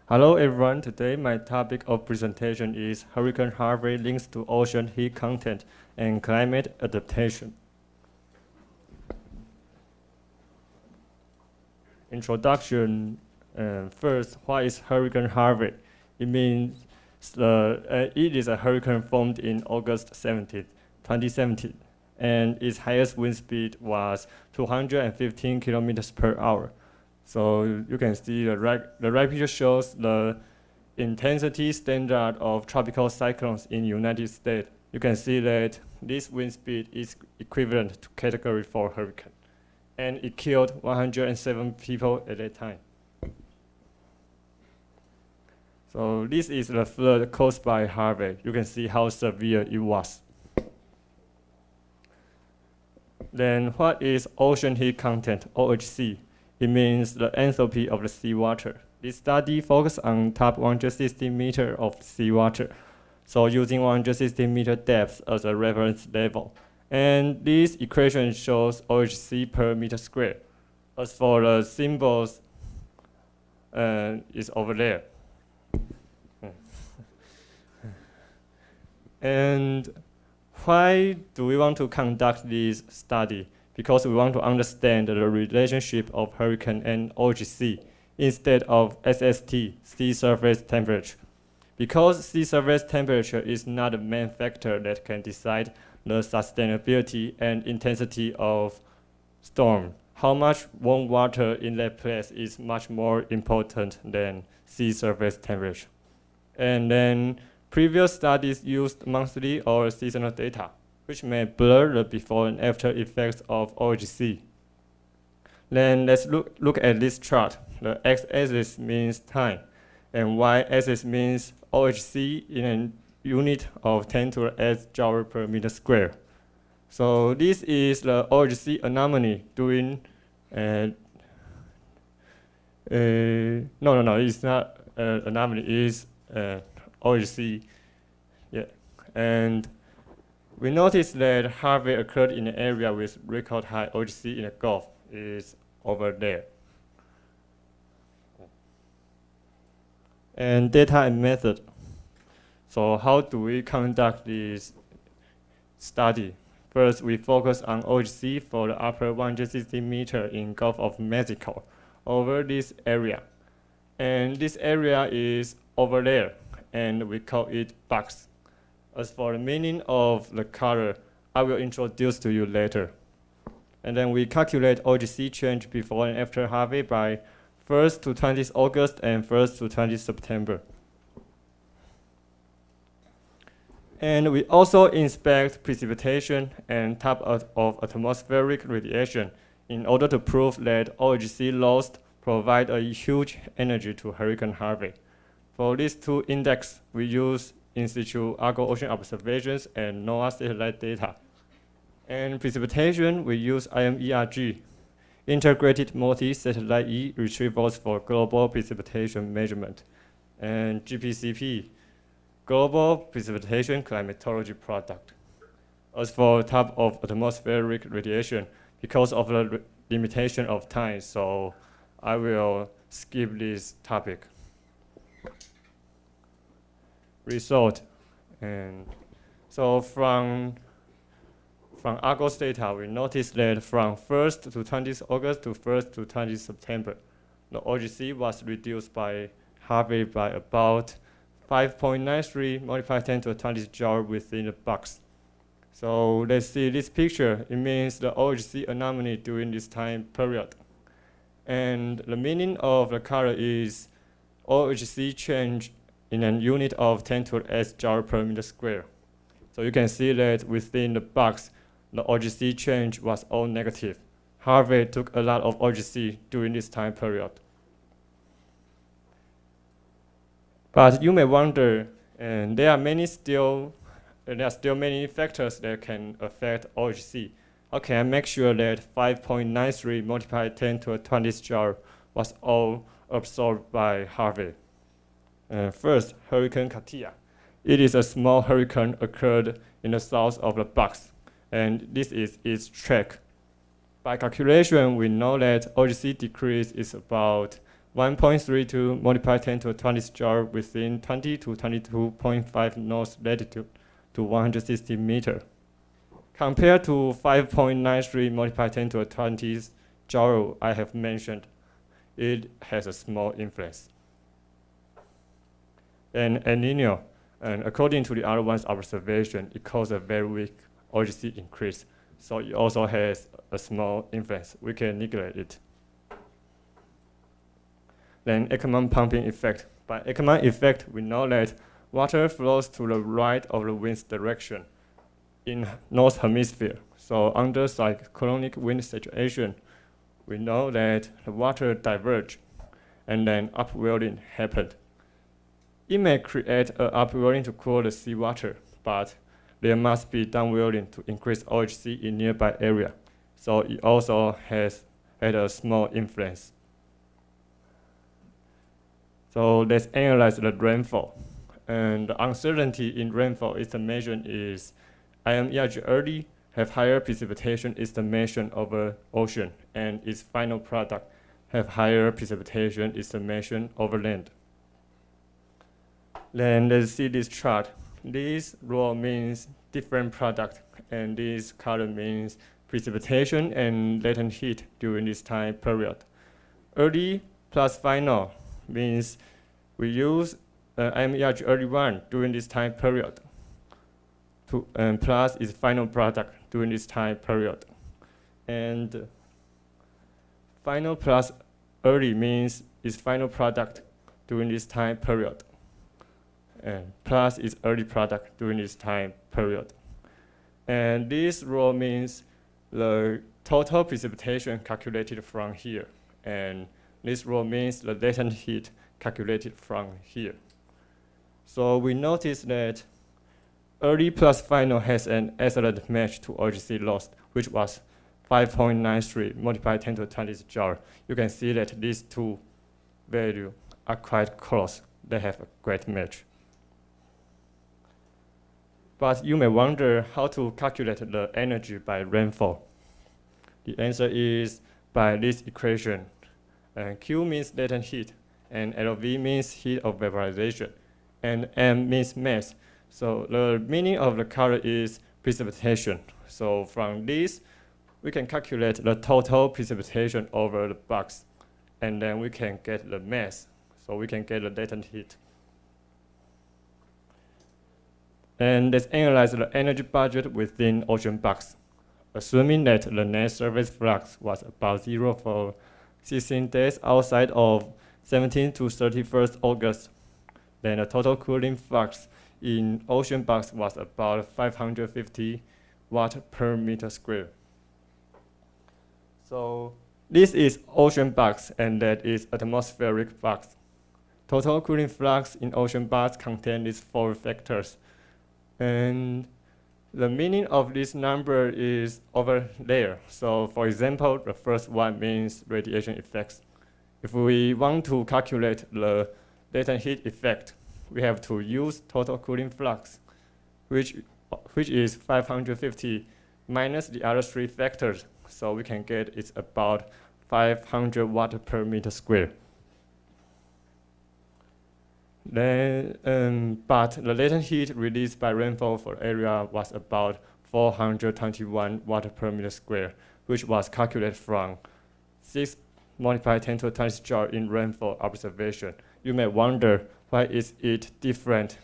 Hello everyone, today my topic of presentation is Hurricane Harvey links to ocean heat content and climate adaptation. Introduction. First, what is Hurricane Harvey? It means it is a hurricane formed in August 17, 2017, and its highest wind speed was 215 kilometers per hour. So you can see the right picture shows the intensity standard of tropical cyclones in United States. You can see that this wind speed is equivalent to Category 4 hurricane, and it killed 107 people at that time. So this is the flood caused by Harvey. You can see how severe it was. Then what is ocean heat content, OHC? It means the enthalpy of the seawater. This study focused on top 160 meters of seawater, so using 160 meter depth as a reference level. And this equation shows OHC per meter square. As for the symbols, it's over there. And why do we want to conduct this study? Because we want to understand the relationship of hurricane and OHC instead of SST, sea surface temperature. Because sea surface temperature is not the main factor that can decide the sustainability and intensity of storm. How much warm water in that place is much more important than sea surface temperature. And then previous studies used monthly or seasonal data, which may blur the before and after effects of OHC. Then let's look at this chart. The x-axis means time, and y-axis means OHC in a unit of 10 to the 8 joule per meter square. So this is the OHC anomaly during, no, it's not anomaly, it's OHC, yeah. And we noticed that Harvey occurred in an area with record high OHC in the Gulf. It's over there. And data and method. So how do we conduct this study? First, we focus on OHC for the upper 160 meter in Gulf of Mexico over this area. And this area is over there, and we call it box. As for the meaning of the color, I will introduce to you later. And then we calculate OHC change before and after Harvey by 1st to 20th August and 1st to 20th September. And we also inspect precipitation and type of atmospheric radiation in order to prove that OHC lost provide a huge energy to Hurricane Harvey. For these two indexes, we use in situ Argo ocean observations and NOAA satellite data. And precipitation, we use IMERG, integrated multi-satellite retrievals for global precipitation measurement, and GPCP, global precipitation climatology product. As for type of atmospheric radiation, because of the limitation of time, so I will skip this topic. Result, and so from Argos data, we noticed that from 1st to 20th August to 1st to 20th September, the OHC was reduced by Harvey by about 5.93 multiplied 10 to the 20th joule within the box. So let's see this picture. It means the OHC anomaly during this time period. And the meaning of the color is OHC change in a unit of 10 to the 8 joule per meter square. So you can see that within the box, the OHC change was all negative. Harvey took a lot of OHC during this time period. But you may wonder, and there are still many factors that can affect OHC. How can I make sure that 5.93 multiplied 10 to the 20th joule was all absorbed by Harvey? First, Hurricane Katia. It is a small hurricane occurred in the south of the box, and this is its track. By calculation, we know that OHC decrease is about 1.32 multiplied 10 to the 20th jar within 20 to 22.5 north latitude to 160 meter. Compared to 5.93 multiplied 10 to the 20th jar I have mentioned, it has a small influence. And El Nino, and according to the other one's observation, it caused a very weak OHC increase. So it also has a small influence. We can neglect it. Then Ekman pumping effect. By Ekman effect, we know that water flows to the right of the wind's direction in north hemisphere. So under cyclonic wind situation, we know that the water diverged and then upwelling happened. It may create an upwelling to cool the seawater, but there must be downwelling to increase OHC in nearby area. So it also has had a small influence. So let's analyze the rainfall. And the uncertainty in rainfall estimation is IMERG early have higher precipitation estimation over ocean, and its final product have higher precipitation estimation over land. Then let's see this chart. This row means different product, and this color means precipitation and latent heat during this time period. Early plus final means we use IMERG early one during this time period, and plus its final product during this time period. And final plus early means its final product during this time period, and plus its early product during this time period. And this row means the total precipitation calculated from here, and this row means the latent heat calculated from here. So we notice that early plus final has an excellent match to OHC loss, which was 5.93 multiplied 10 to the 20th jar. You can see that these two values are quite close. They have a great match. But you may wonder how to calculate the energy by rainfall. The answer is by this equation. Q means latent heat, and LV means heat of vaporization, and M means mass. So the meaning of the color is precipitation. So from this, we can calculate the total precipitation over the box, and then we can get the mass. So we can get the latent heat. And let's analyze the energy budget within ocean box. Assuming that the net surface flux was about 0 for 16 days outside of 17 to 31st August, then the total cooling flux in ocean box was about 550 watt per meter square. So this is ocean box, and that is atmospheric box. Total cooling flux in ocean box contain these 4 factors. And the meaning of this number is over there. So for example, the first one means radiation effects. If we want to calculate the latent heat effect, we have to use total cooling flux, which is 550 minus the other 3 factors. So we can get it's about 500 watt per meter square. Then, but the latent heat released by rainfall for area was about 421 watt per meter square, which was calculated from 6 multiplied 10 to the 20th jar in rainfall observation. You may wonder, why is it different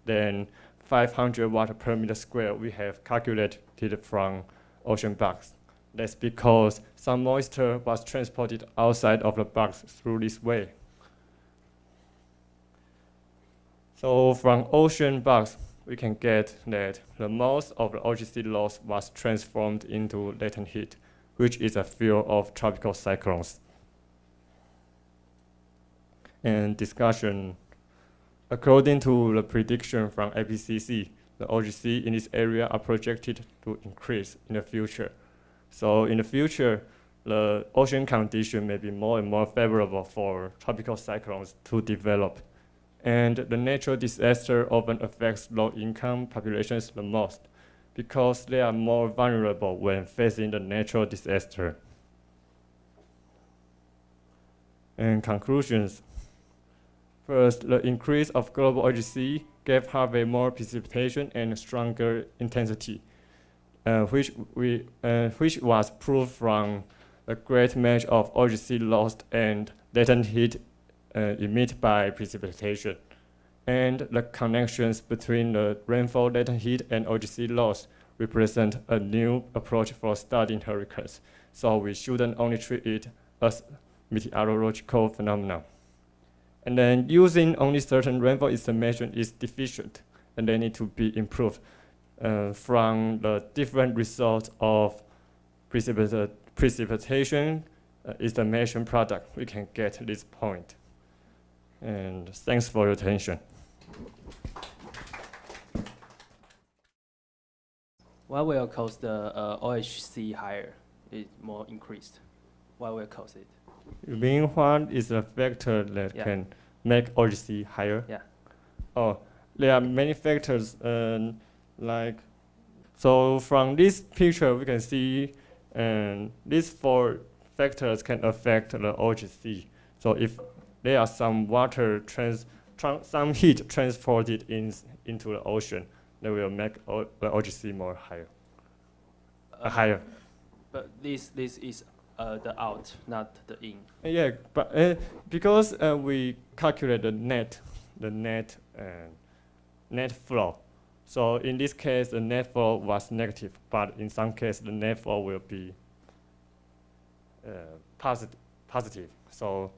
than 500 watt per meter square we have calculated from ocean box? That's because some moisture was transported outside of the box through this way. So from ocean box, we can get that the most of the OHC loss was transformed into latent heat, which is a fuel of tropical cyclones. And discussion. According to the prediction from IPCC, the OHC in this area are projected to increase in the future. So in the future, the ocean condition may be more and more favorable for tropical cyclones to develop. And the natural disaster often affects low-income populations the most because they are more vulnerable when facing the natural disaster. And conclusions. First, the increase of global OHC gave Harvey more precipitation and stronger intensity, which was proved from a great measure of OHC lost and latent heat emitted by precipitation. And the connections between the rainfall latent heat and OHC loss represent a new approach for studying hurricanes. So we shouldn't only treat it as meteorological phenomenon. And then using only certain rainfall estimation is deficient, and they need to be improved from the different results of precipitation estimation product. We can get this point. And thanks for your attention. What will cause the OHC higher? It's more increased. What will cause it? You mean what is a factor that can make OHC higher? Yeah. Oh, there are many factors. So from this picture, we can see these 4 factors can affect the OHC. So if there are some some heat transported into the ocean, that will make the OHC more higher. Higher. But this is the out, not the in. Yeah, but because we calculate the net flow. So in this case, the net flow was negative, but in some cases, the net flow will be positive. So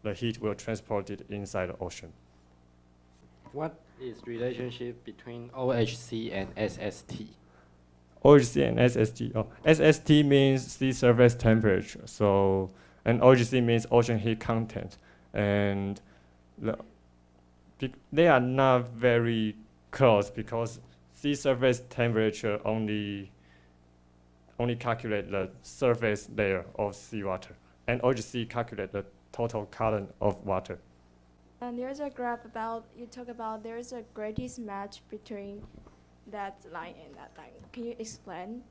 the heat will transport it inside the ocean. What is relationship between OHC and SST? OHC and SST. Oh, SST means sea surface temperature. So, and OHC means ocean heat content. And they are not very close because sea surface temperature only calculate the surface layer of seawater, and OHC calculate the total column of water. And there's a graph about, you talk about there's a greatest match between that line and that line. Can you explain?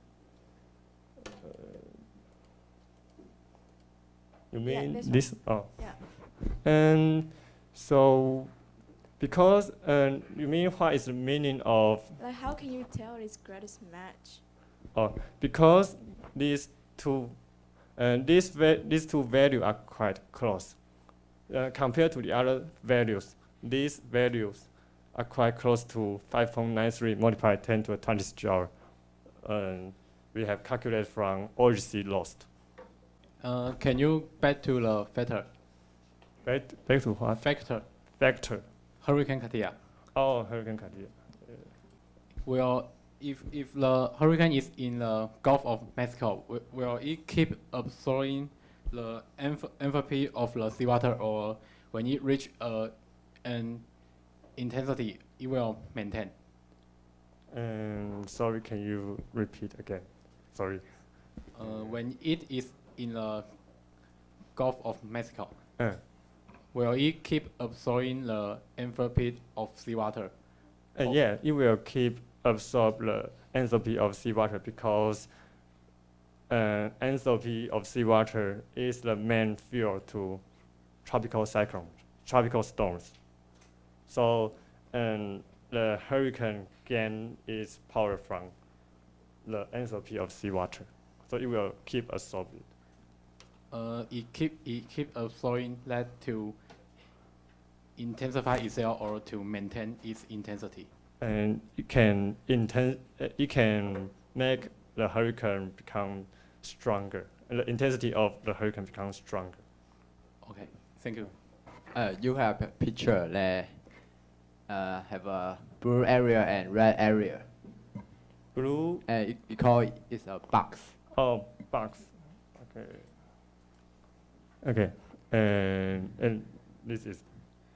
You mean this one? Oh. Yeah. And so, because you mean what is the meaning of? Like, how can you tell it's greatest match? Oh, because these two values are quite close. Compared to the other values, these values are quite close to 5.93 multiplied 10 to the 20th joule. We have calculated from OHC lost. Can you back to the factor? Back to what? Factor. Hurricane Katia. Oh, Hurricane Katia. Well, if the hurricane is in the Gulf of Mexico, will it keep absorbing the enthalpy of the seawater, or when it reach an intensity, it will maintain? Sorry, can you repeat again? Sorry. When it is in the Gulf of Mexico, will it keep absorbing the enthalpy of seawater? Yeah, it will keep absorb the enthalpy of seawater because enthalpy of seawater is the main fuel to tropical cyclones, tropical storms. So the hurricane gain its power from the enthalpy of seawater. So it will keep absorbing. It keep absorbing that to intensify itself or to maintain its intensity. And it can make the hurricane become stronger. The intensity of the hurricane becomes stronger. Okay, thank you. You have a picture that have a blue area and red area. Blue? You call it's a box. Oh, box. Okay. Okay. And this is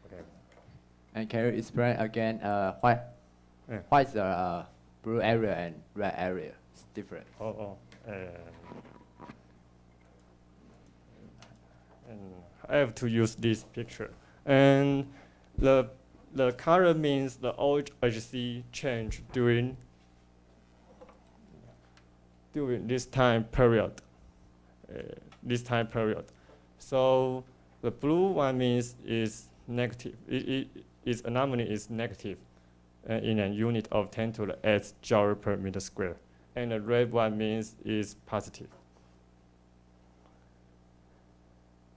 okay. And can you explain again what is the blue area and red area? It's different. And I have to use this picture. And the color means the OHC change during this time period. So The blue one means is negative. Its anomaly is negative in a unit of 10 to the 8 joule per meter square. And the red one means is positive.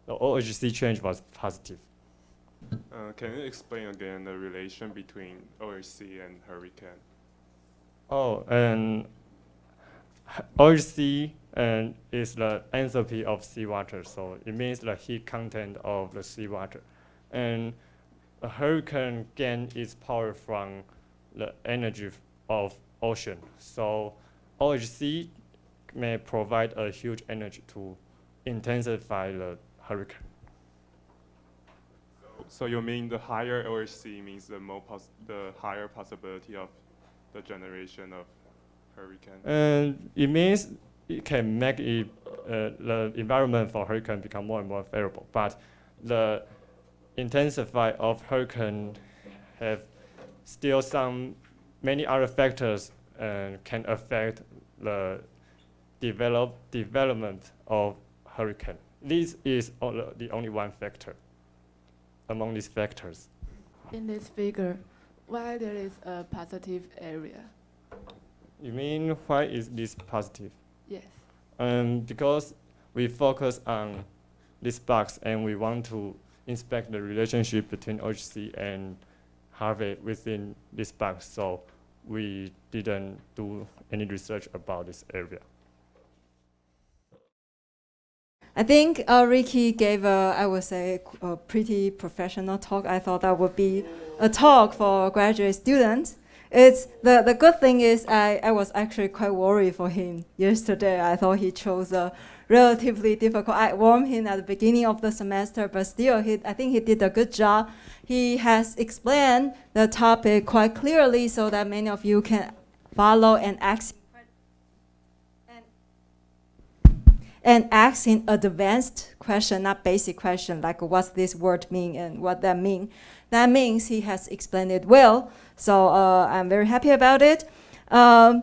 The OHC change was positive. Can you explain again the relation between OHC and hurricane? Oh, and OHC is the enthalpy of seawater, so it means the heat content of the seawater. And a hurricane gains its power from the energy of ocean. So OHC may provide a huge energy to intensify the hurricane. So you mean the higher OHC means the higher possibility of the generation of hurricane? And it means it can make the environment for hurricane become more and more favorable. But the intensify of hurricane have still many other factors can affect the development of hurricane. This is the only one factor among these factors. In this figure, why there is a positive area? You mean why is this positive? Yes. Because we focus on this box and we want to inspect the relationship between OHC and Harvey within this box, so we didn't do any research about this area. I think Ricky gave I would say, a pretty professional talk. I thought that would be a talk for graduate students. It's the good thing is I was actually quite worried for him yesterday. I thought he chose a relatively difficult. I warned him at the beginning of the semester, but still, I think he did a good job. He has explained the topic quite clearly so that many of you can follow and ask in advanced question, not basic question, like what's this word mean and what that mean. That means he has explained it well, so I'm very happy about it. So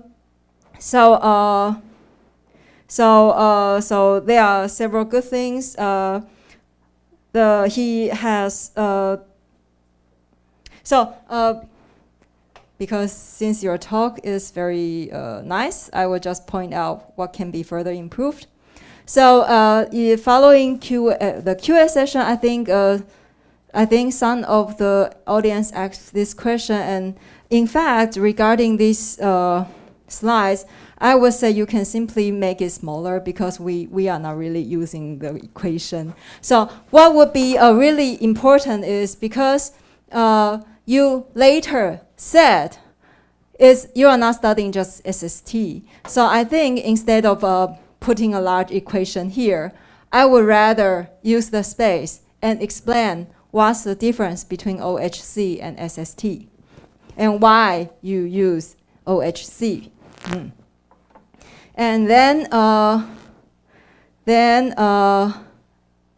there are several good things. He has because since your talk is very nice, I will just point out what can be further improved. So following the QA session, I think some of the audience asked this question, and in fact, regarding these slides, I would say you can simply make it smaller because we are not really using the equation. So what would be really important is because you later said is you are not studying just SST. So I think instead of putting a large equation here, I would rather use the space and explain what's the difference between OHC and SST and why you use OHC. And then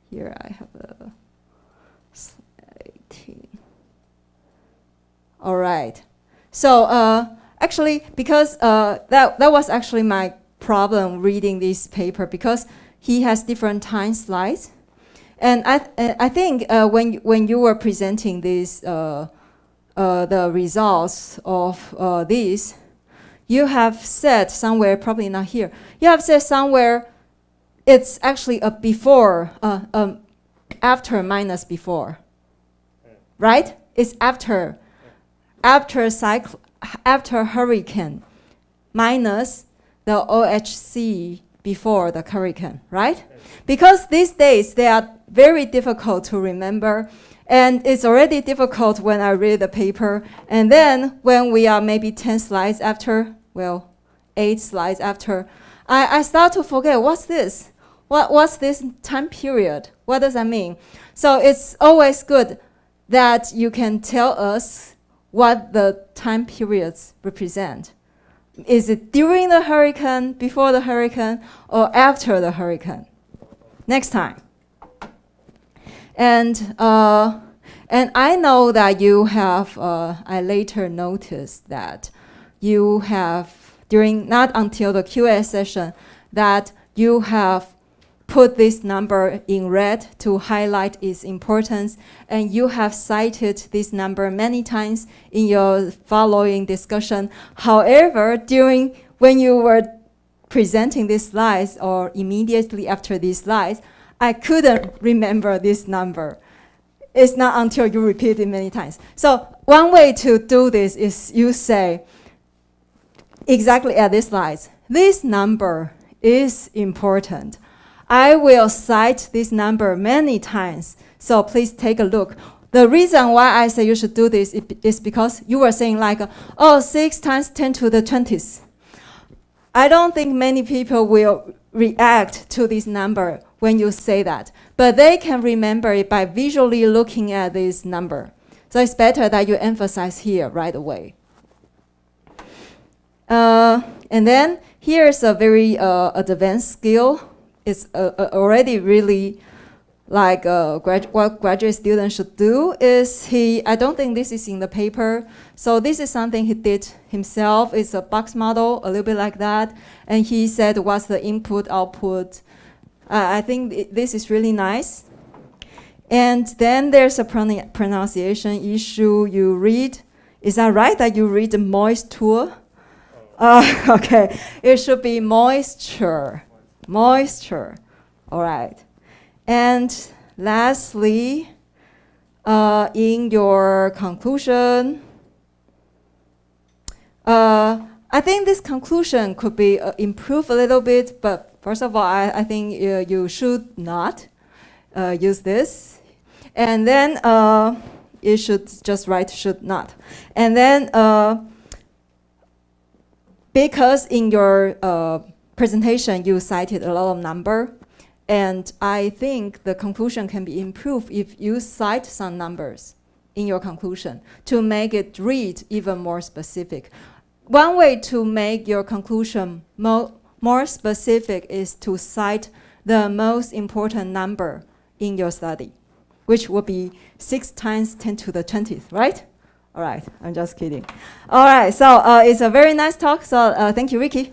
here I have a slide 18. All right. So actually, because that was actually my problem reading this paper, because he has different time slides, and I think when you were presenting this the results of this, you have said somewhere, probably not here, you have said somewhere it's actually a before, after minus before, right? It's after hurricane minus the OHC before the hurricane, right? Because these days they are very difficult to remember, and it's already difficult when I read the paper, and then when we are maybe 10 slides after, well, 8 slides after, I start to forget, what's this? What's this time period? What does that mean? So it's always good that you can tell us what the time periods represent. Is it during the hurricane, before the hurricane, or after the hurricane? Next time. And I know that you have, I later noticed that you have, not until the QA session, that you have put this number in red to highlight its importance, and you have cited this number many times in your following discussion. However, when you were presenting these slides or immediately after these slides, I couldn't remember this number. It's not until you repeat it many times. So one way to do this is you say, exactly at this slide, this number is important. I will cite this number many times, so please take a look. The reason why I say you should do this is because you were saying like, 6 times 10 to the 20th. I don't think many people will react to this number when you say that, but they can remember it by visually looking at this number. So it's better that you emphasize here right away. And then here's a very advanced skill. It's already really like what graduate students should do is I don't think this is in the paper. So this is something he did himself. It's a box model, a little bit like that. And he said, what's the input, output? I think this is really nice. And then there's a pronunciation issue you read. Is that right that you read moisture? Okay, it should be moisture. Moisture. All right. And lastly, in your conclusion, I think this conclusion could be improved a little bit, but first of all, I think you should not use this. And then you should just write should not. And then because in your presentation, you cited a lot of number, and I think the conclusion can be improved if you cite some numbers in your conclusion to make it read even more specific. One way to make your conclusion more specific is to cite the most important number in your study, which would be 6 times 10 to the 20th, right? All right, I'm just kidding. All right, so it's a very nice talk, so thank you, Ricky.